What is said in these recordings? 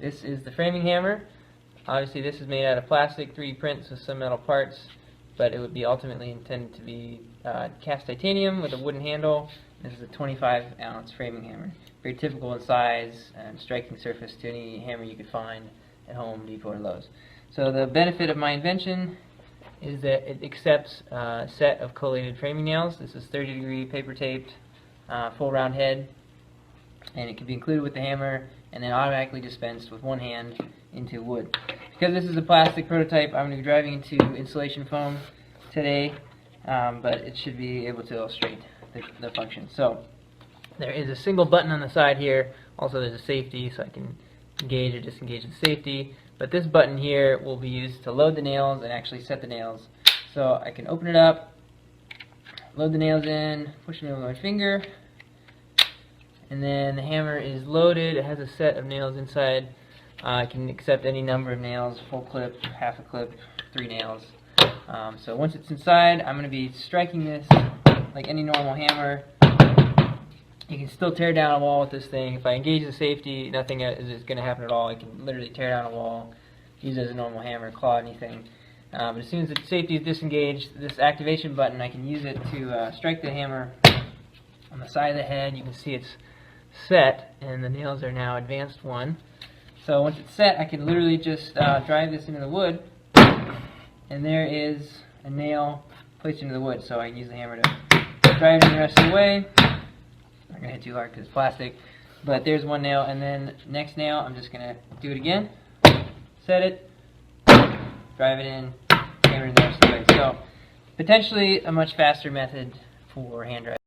This is the framing hammer. Obviously this is made out of plastic 3D prints with some metal parts, but it would be ultimately intended to be cast titanium with a wooden handle. This is a 25-ounce framing hammer. Very typical in size and striking surface to any hammer you could find at Home Depot or Lowe's. So the benefit of my invention is that it accepts a set of collated framing nails. This is 30-degree paper taped, full round head, and it can be included with the hammer and then automatically dispensed with one hand into wood. Because this is a plastic prototype, I'm going to be driving into insulation foam today, but it should be able to illustrate the function. So there is a single button on the side here. Also there's a safety, so I can engage or disengage the safety. But this button here will be used to load the nails and actually set the nails. So I can open it up, load the nails in, push them in with my finger, and then the hammer is loaded. It has a set of nails inside. I can accept any number of nails, full clip, half a clip, 3 nails. So once it's inside, I'm going to be striking this like any normal hammer. You can still tear down a wall with this thing. If I engage the safety, nothing is going to happen at all. I can literally tear down a wall, use it as a normal hammer, claw anything. But as soon as the safety is disengaged, this activation button, I can use it to strike the hammer on the side of the head. You can see it's set, and the nails are now advanced 1. So once it's set, I can literally just drive this into the wood, and there is a nail placed into the wood. So I can use the hammer to drive it in the rest of the way. I'm not going to hit too hard because it's plastic, but there's one nail, and then next nail, I'm just going to do it again, set it, drive it in, hammer it the rest of the way. So potentially a much faster method for hand driving.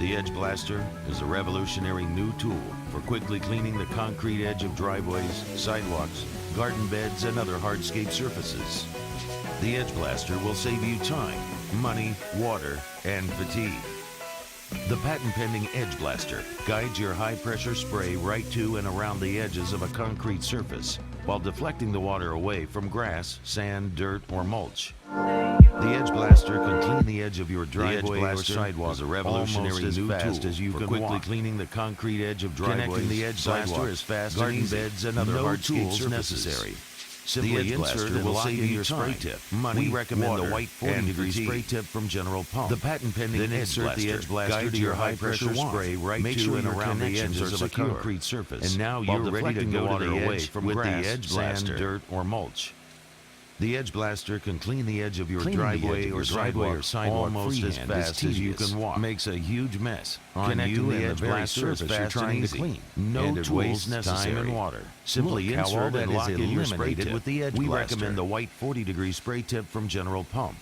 The Edge Blaster is a revolutionary new tool for quickly cleaning the concrete edge of driveways, sidewalks, garden beds, and other hardscape surfaces. The Edge Blaster will save you time, money, water, and fatigue. The patent-pending Edge Blaster guides your high-pressure spray right to and around the edges of a concrete surface while deflecting the water away from grass, sand, dirt, or mulch. The Edge Blaster can clean the edge of your driveway or sidewalk is a revolutionary new tool as you for quickly cleaning the concrete edge of driveways, connecting the Edge Blaster is fast garden beds, and other hardscape surfaces necessary. Simply insert and lock in your spray tip. We recommend the white 40-degree spray tip from General Pump. The patent-pending Edge Blaster guides your high-pressure spray right to and around the edges of a concrete surface. And now you're ready to go to the edge with the Edge Blaster, dirt, or mulch. The Edge Blaster can clean the edge of your driveway or sidewalk almost as fast as you can walk. Makes a huge mess. Connecting the Edge Blaster is fast and easy. No tools necessary. Time and water. Simply insert and lock in your spray tip with the Edge Blaster. We recommend the white 40-degree spray tip from General Pump.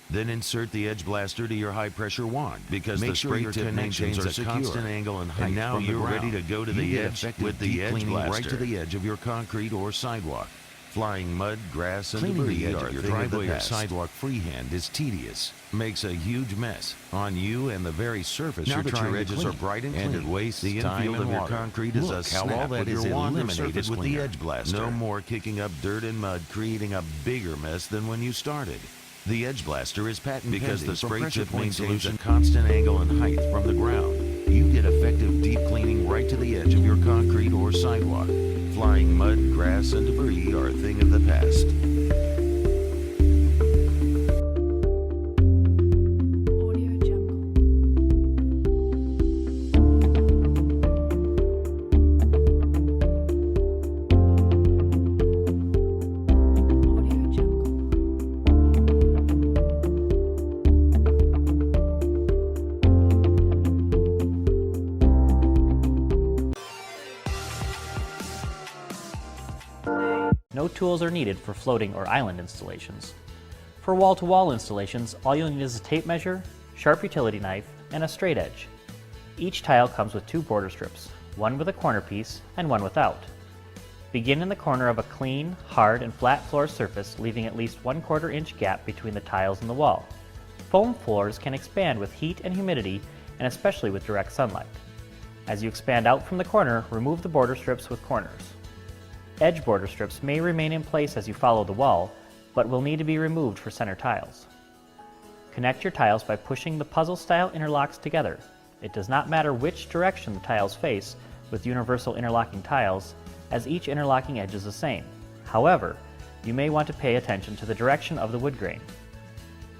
Then insert the Edge Blaster to your high-pressure wand because the spray tip maintains a constant angle and height. And now you're ready to go to the edge with the Edge Blaster right to the edge of your concrete or sidewalk. Flying mud, grass, and debris the edge of your driveway or sidewalk freehand is tedious, makes a huge mess on you and the very surface you're trying to clean. Your edges are bright and clean, and it wastes the infield of your concrete is a snap with your wand eliminated with the Edge Blaster. No more kicking up dirt and mud, creating a bigger mess than when you started. The Edge Blaster is patent because the spray tip maintains a constant angle and height from the ground. You get effective deep cleaning right to the edge of your concrete or sidewalk. Flying mud, grass, and debris are a thing of the past. No tools are needed for floating or island installations. For wall-to-wall installations, all you'll need is a tape measure, sharp utility knife, and a straight edge. Each tile comes with 2 border strips, one with a corner piece and one without. Begin in the corner of a clean, hard, and flat floor surface, leaving at least 1/4 inch gap between the tiles and the wall. Foam floors can expand with heat and humidity, and especially with direct sunlight. As you expand out from the corner, remove the border strips with corners. Edge border strips may remain in place as you follow the wall, but will need to be removed for center tiles. Connect your tiles by pushing the puzzle-style interlocks together. It does not matter which direction the tiles face with universal interlocking tiles, as each interlocking edge is the same. However, you may want to pay attention to the direction of the wood grain.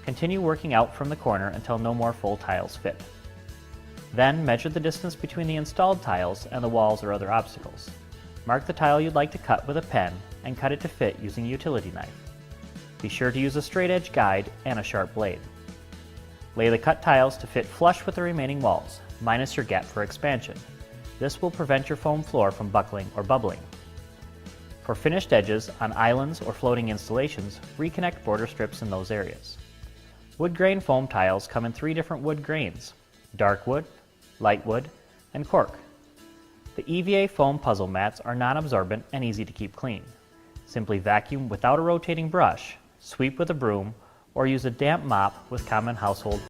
Continue working out from the corner until no more full tiles fit. Then measure the distance between the installed tiles and the walls or other obstacles. Mark the tile you'd like to cut with a pen and cut it to fit using a utility knife. Be sure to use a straight edge guide and a sharp blade. Lay the cut tiles to fit flush with the remaining walls, minus your gap for expansion. This will prevent your foam floor from buckling or bubbling. For finished edges on islands or floating installations, reconnect border strips in those areas. Wood grain foam tiles come in 3 different wood grains: dark wood, light wood, and cork. The EVA foam puzzle mats are non-absorbent and easy to keep clean. Simply vacuum without a rotating brush, sweep with a broom, or use a damp mop with common household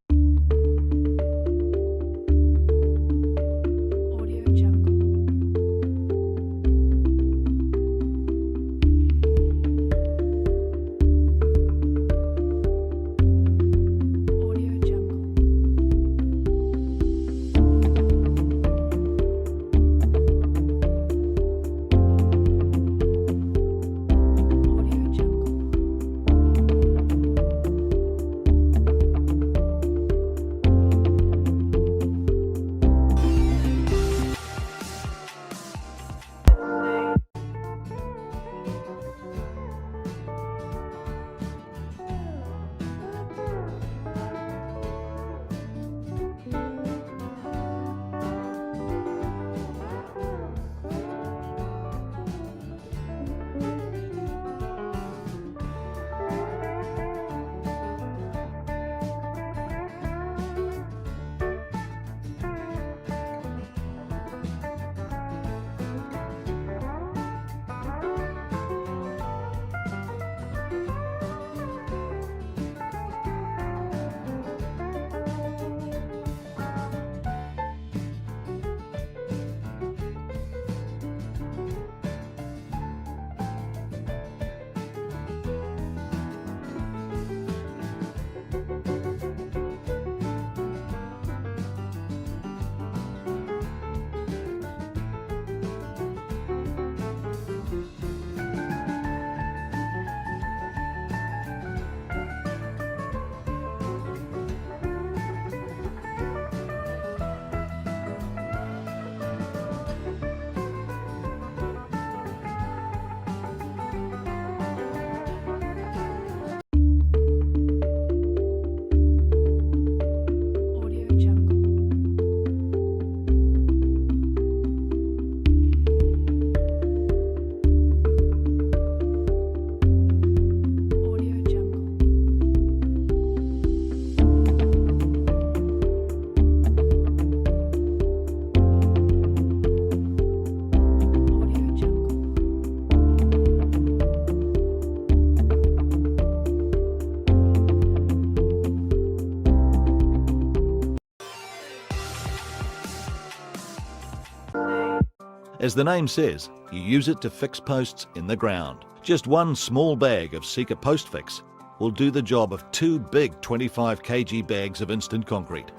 As the name says, you use it to fix posts in the ground. Just one small bag of Sika Post Fix will do the job of 2 big 25 kg bags of instant concrete.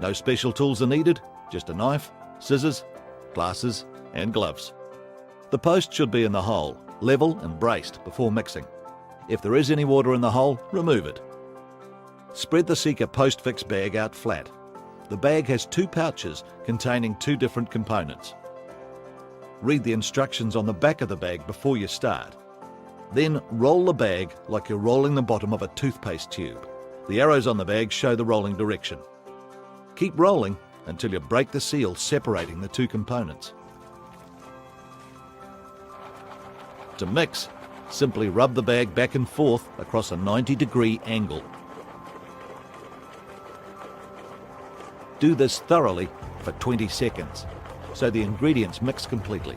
No special tools are needed, just a knife, scissors, glasses and gloves. The post should be in the hole, level and braced before mixing. If there is any water in the hole, remove it. Spread the Sika Post Fix bag out flat. The bag has 2 pouches containing 2 different components. Read the instructions on the back of the bag before you start. Then roll the bag like you're rolling the bottom of a toothpaste tube. The arrows on the bag show the rolling direction. Keep rolling until you break the seal separating the 2 components. To mix, simply rub the bag back and forth across a 90-degree angle. Do this thoroughly for 20 seconds, so the ingredients mix completely.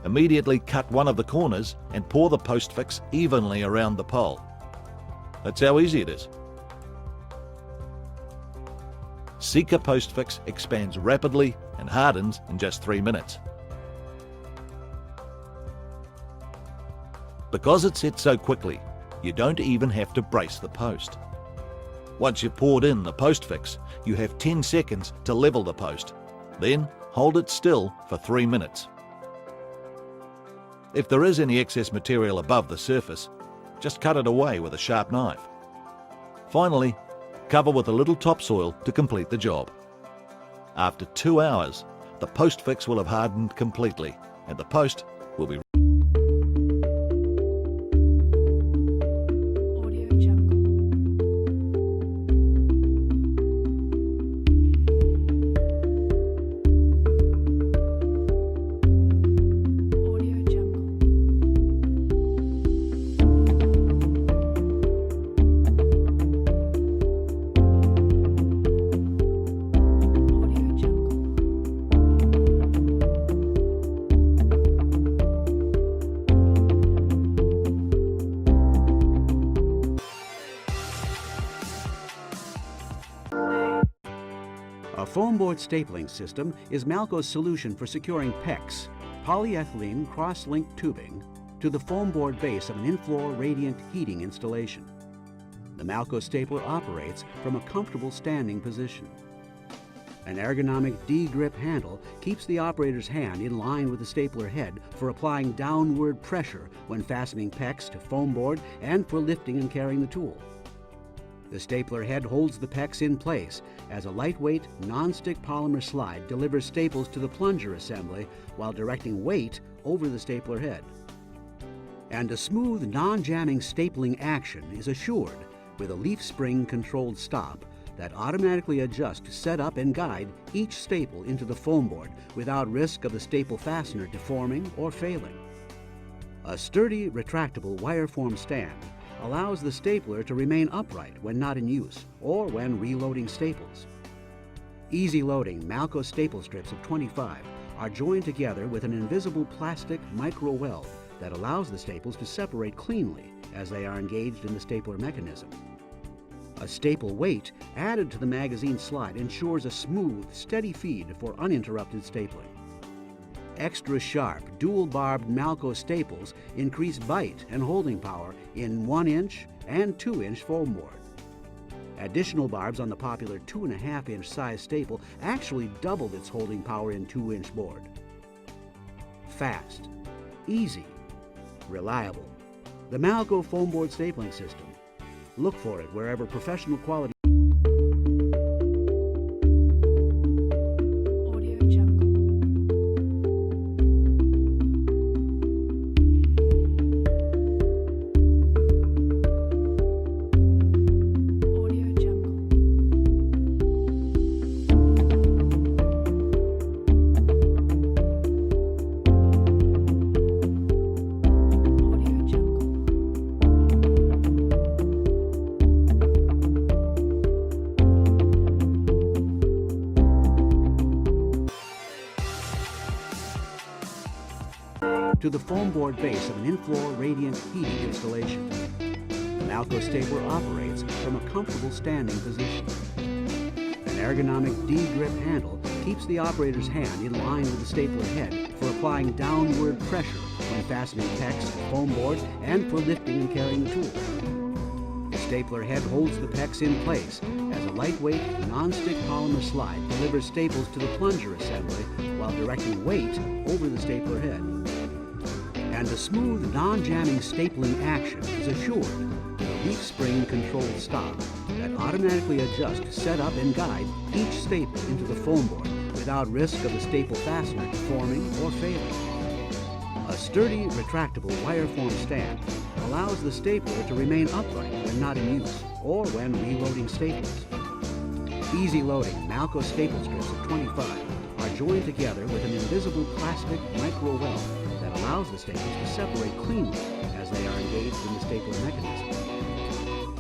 Immediately cut one of the corners and pour the Post Fix evenly around the pole. That's how easy it is. Sika Post Fix expands rapidly and hardens in just 3 minutes. Because it sets so quickly, you don't even have to brace the post. Once you've poured in the Post Fix, you have 10 seconds to level the post. Then hold it still for 3 minutes. If there is any excess material above the surface, just cut it away with a sharp knife. Finally, cover with a little topsoil to complete the job. After 2 hours, the Post Fix will have hardened completely and the post will be A Foamboard stapling system is Malco's solution for securing PEX, polyethylene cross-linked tubing, to the foamboard base of an in-floor radiant heating installation. The Malco stapler operates from a comfortable standing position. An ergonomic D-grip handle keeps the operator's hand in line with the stapler head for applying downward pressure when fastening PEX to foamboard and for lifting and carrying the tool. The stapler head holds the PEX in place as a lightweight, non-stick polymer slide delivers staples to the plunger assembly while directing weight over the stapler head. And a smooth, non-jamming stapling action is assured with a leaf spring-controlled stop that automatically adjusts to set up and guide each staple into the foamboard without risk of the staple fastener deforming or failing. A sturdy, retractable wire-form stand allows the stapler to remain upright when not in use or when reloading staples. Easy-loading Malco staple strips of 25 are joined together with an invisible plastic micro-weld that allows the staples to separate cleanly as they are engaged in the stapler mechanism. A staple weight added to the magazine slide ensures a smooth, steady feed for uninterrupted stapling. Extra sharp, dual-barbed Malco staples increase bite and holding power in 1-inch and 2-inch foamboard. Additional barbs on the popular 2.5-inch size staple actually doubled its holding power in 2-inch board. Fast, easy, reliable. The Malco foamboard stapling system. Look for it wherever professional quality to the foamboard base of an in-floor radiant heating installation. The Malco stapler operates from a comfortable standing position. An ergonomic D-grip handle keeps the operator's hand in line with the stapler head for applying downward pressure when fastening pecs and foam board and for lifting and carrying the tool. The stapler head holds the pecs in place as a lightweight, non-stick polymer slide delivers staples to the plunger assembly while directing weight over the stapler head. And a smooth, non-jamming stapling action is assured with a leaf spring controlled stop that automatically adjusts to set up and guide each staple into the foam board without risk of the staple fastener deforming or failing. A sturdy, retractable wire form stand allows the stapler to remain upright when not in use or when reloading staples. Easy loading Malco staple strips of 25 are joined together with an invisible plastic micro weld that allows the staples to separate cleanly as they are engaged in the stapler mechanism.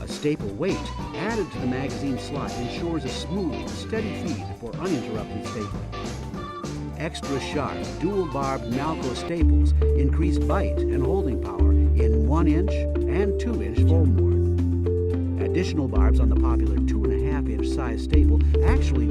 A staple weight added to the magazine slide ensures a smooth, steady feed for uninterrupted stapling. Extra sharp, dual-barbed Malco staples increase bite and holding power in 1-inch and 2-inch foam board. Additional barbs on the popular 2.5-inch size staple actually